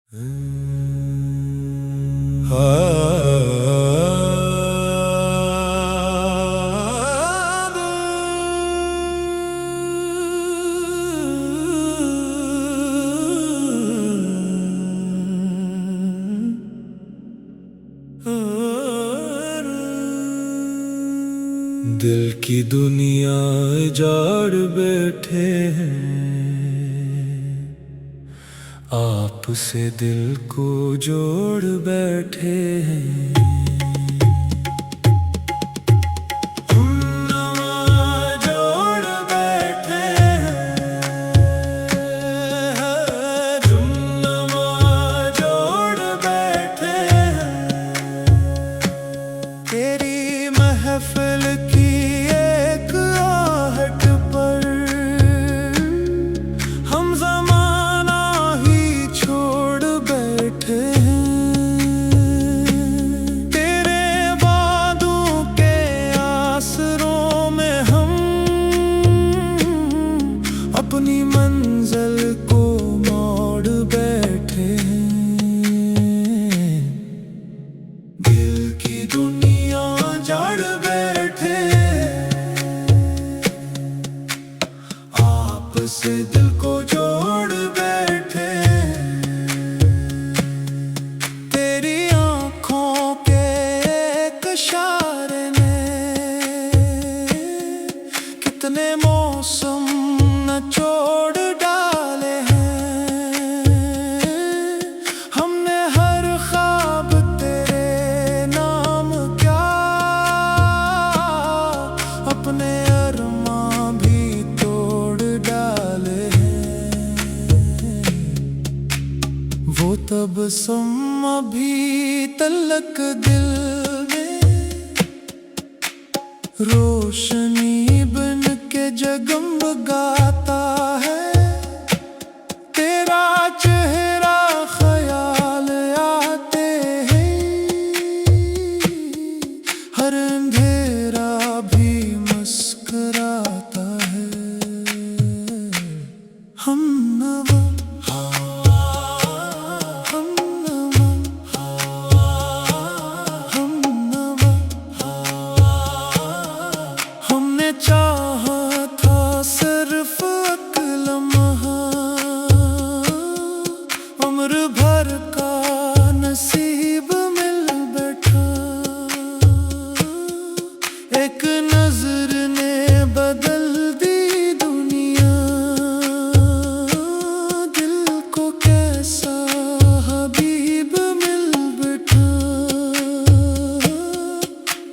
दिल की दुनिया जाड़ बैठे हैं, आपसे दिल को जोड़ बैठे हैं। जोड़ बैठे हैं, जोड़ बैठे हैं। तेरी महफिल की एक आहट पर हम ज़माना ही छोड़ बैठे हैं। तेरे वादों के आसरों में हम अपनी मंजिल को मोड़ बैठे हैं। दिल की दुनिया जड़ बैठे, आपसे दिल को जोड़ बैठे। तेरी आँखों के एक इशारे ने कितने मौसम न छोड़ डाले हैं। हमने हर ख्वाब तेरे नाम क्या अपने अरमां भी तोड़ डाले हैं। वो तबस्सुम अभी तलक दिल में रोशनी बन के जगमगाता है। तेरा चेहरा ख्याल आते हैं, हर अंधेरा भी मुस्कुराता है। हमनवा हमने चाहा था सिर्फ एक लम्हा, उम्र भर का नसीब मिल बैठा। एक नजर ने बदल दी दुनिया, दिल को कैसा हबीब मिल बैठा।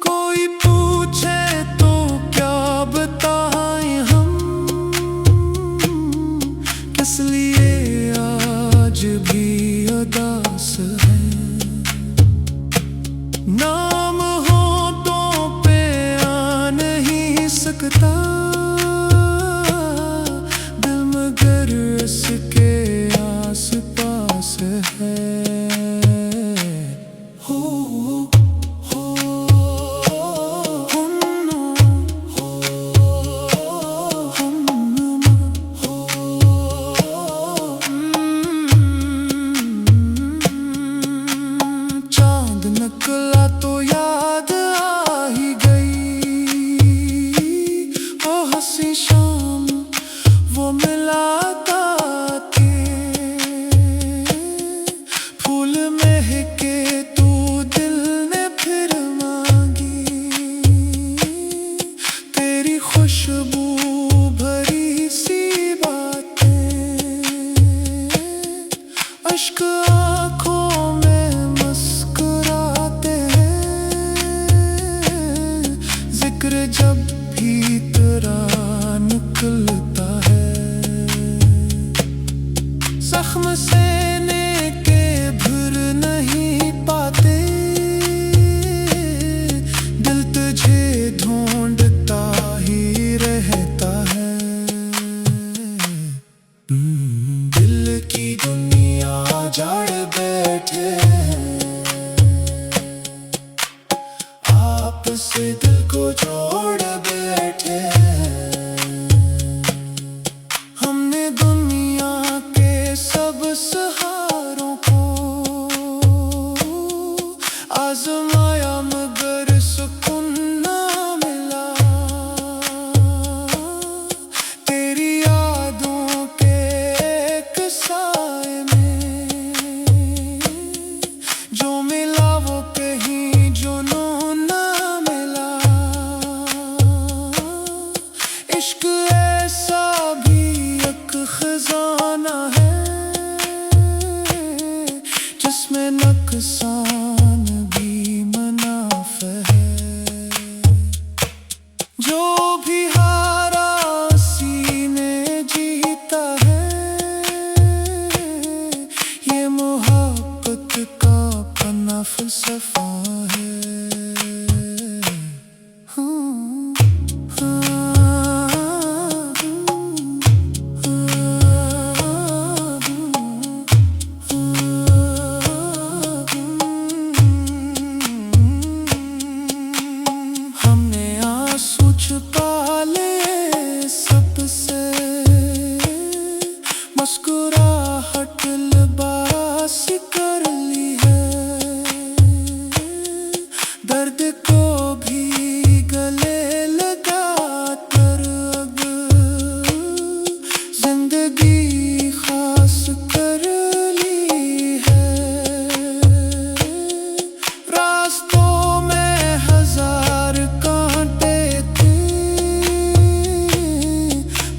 कोई पूछे तो क्या बताएं हम, किस लिए आज भी उदास है। नाम होठों पे आ नहीं सकता, दिल मगर इसके आस पास है। हो चांद निकला तो याद आ ही गई, वो हंसी शाम वो मुलाकात के। फूल महके तो दिल ने फिर मांगी, तेरी खुशबू भरी सी बातें। अश्क आँखों में मुस्कुराते हैं, जिक्र जब भी तेरा निकलता है। जख्म सहने के भर नहीं पाते, दिल तुझे ढूंढता ही रहता है। दिल की दुनिया जड़ बैठे हैं, आपसे दिल को जोड़ बैठे हैं। हमने दुनिया के सब सहारों को इसमें नुकसान भी मुनाफा है। जो भी हारा सीने जीता है, ये मोहब्बत का अपना फलसफा है। हमने आंसू छुपा ले सबसे, मुस्कुराहट लिबास कर ली है। दर्द को भी गले लगा कर अब जिंदगी खास कर ली है। रास्तों में हजार कांटे थे,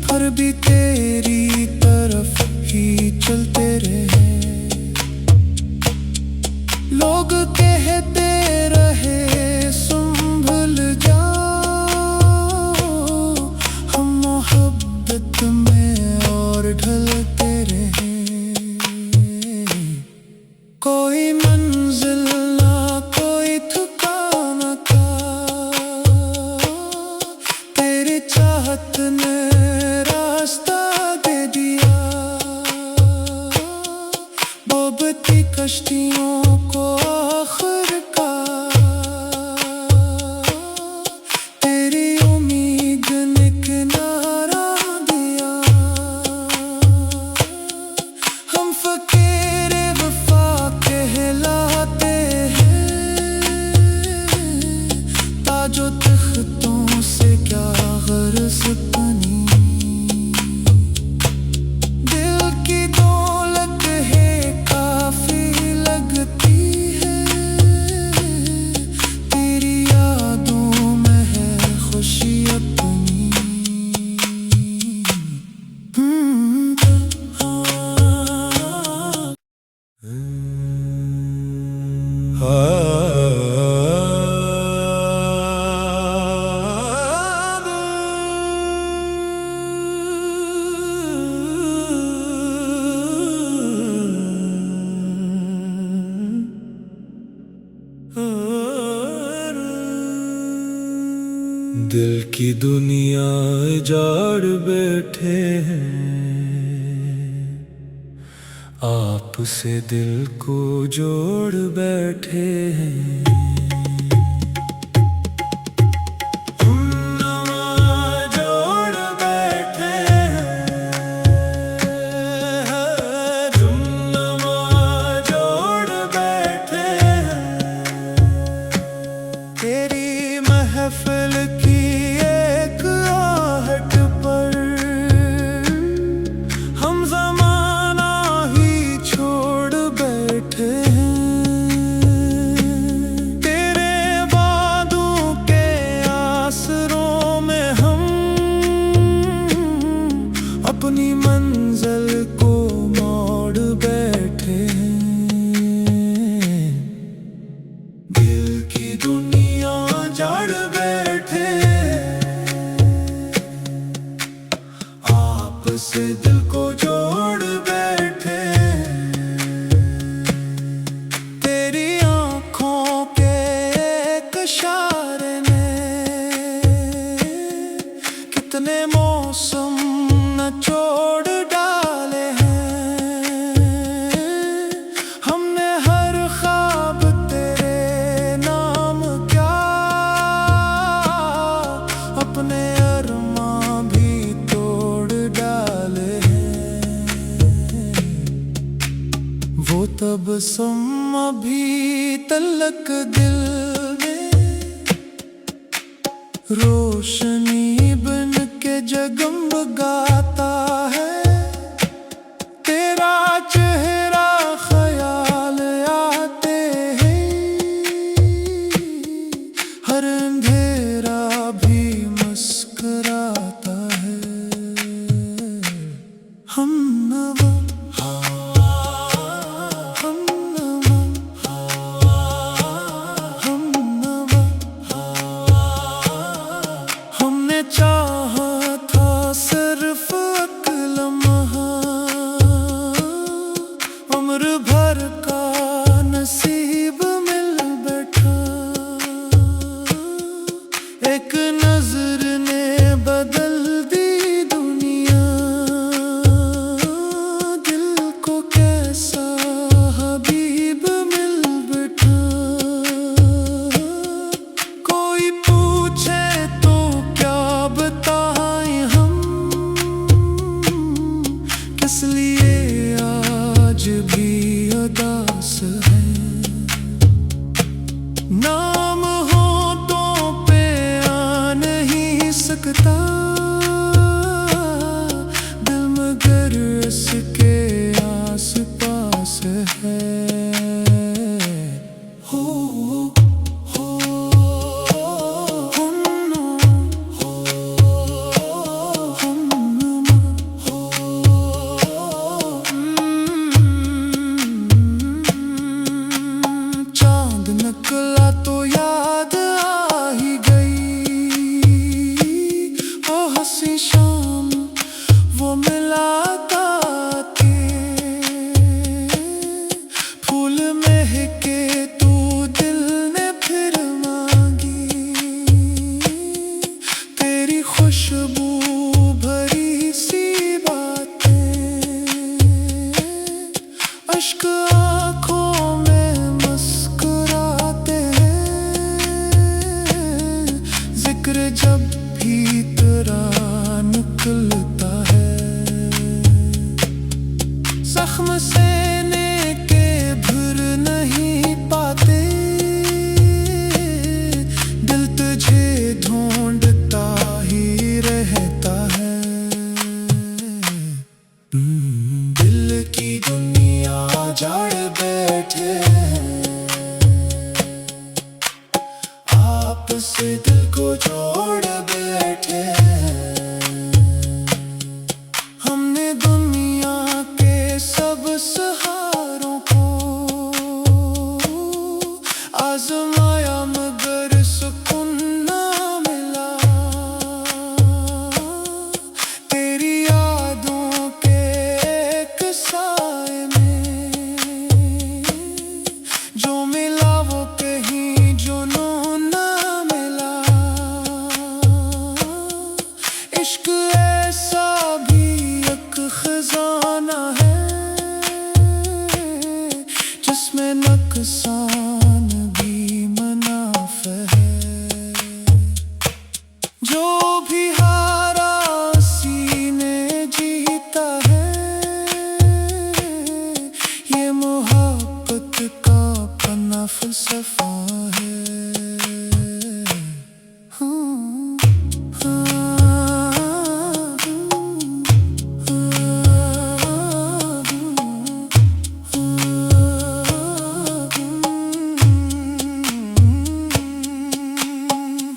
पर भी तेरी तरफ ही चलते रहे। लोग कहते रहे संभल जाओ, हम मोहब्बत में और ढलते रहे। कोई मंजिल ना कोई ठिकाना था, तेरी चाहत ने रास्ता दे दिया। डूबती कश्तियों को आखिरकार तेरी उम्मीद ने किनारा दिया। हम फकीर वफा कहलाते हैं, ताजो तख्तों से क्या गर्ज बनी। दिल की दौलत है काफी लगती है, तेरी यादों में है खुशी अपनी। दिल की दुनिया उजाड़ बैठे हैं, आपसे दिल को जोड़ बैठे हैं। तेरी महफिल की एक आहट पर हम ज़माना ही छोड़ बैठे हैं। तेरे वादों के आसरों में हम अपनी मंजिल को मोड़ बैठे हैं। दिल की दुनिया जड़ बैठे, आपसे दिल को जोड़ बैठे। तेरी आँखों के एक इशारे ने कितने मौसम न छोड़ डाले हैं। हमने हर ख्वाब तेरे नाम क्या, अपने अरमां भी तोड़ डाले हैं। वो तबस्सुम अभी तलक दिल में रोशनी बन के जगमगाता है। तेरा चेहरा ख्याल आते हैं, हर अंधेरा भी मुस्कुराता है। हम नवा भर का नसीब मिल बैठा। एक नजर ने बदल दी दुनिया, दिल को कैसा हबीब मिल बैठा। कोई पूछे तो क्या बताएं हम, किस लिए आज भी उदास है। नाम होठों पे आ नहीं सकता, दिल मगर इसके आस पास है। निकला तो याद आ ही गई, ओ हंसी शाम वो मुलाकात फूल महके तू दिल ने फिर मांगी। तेरी खुशबू भरी सी बातें, अश्क आँखों में जब भी तेरा निकलता है, जख्म सहने के भर नहीं पाते। दिल तुझे ढूंढता ही रहता है। दिल की दुनिया जाड़ बैठे आपसे, दिल को जोड़ बैठे। हमने दुनिया के सब सहारों को आजमाया मगर सुकून ना मिला। तेरी यादों के एक साए में जो मिला वो कहीं जुनून ना मिला। इश्क ऐसा भी एक खजाना है जिसमें नुकसान भी मुनाफा है। जो भी हारा सीने जीता है, ये मोहब्बत का अपना फलसफा है।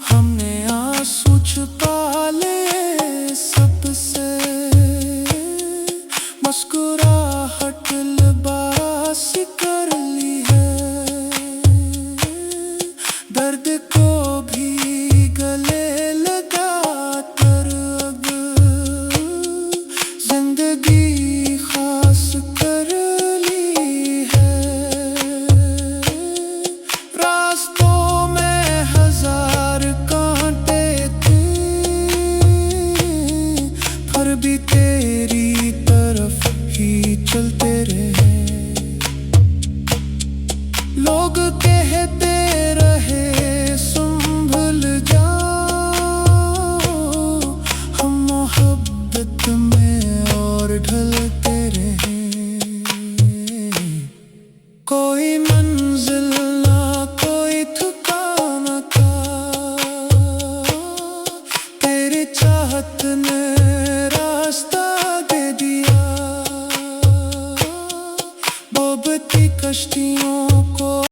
हमने आंसू छुपा ले सबसे, मुस्कुराहट लिबास कर ली है। दर्द को भी गले लगा कर अब जिंदगी खास कर ली है। रास्तों में हजार कांटे थे, पर भी तेरी तरफ ही चलते रहे। लोग कहते रहे संभल जाओ, हम मोहब्बत में और ढलते रहे। कोई मंजिल ना कोई ठिकाना था, तेरी चाहत ने रास्ता दे दिया। डूबती कश्तियों को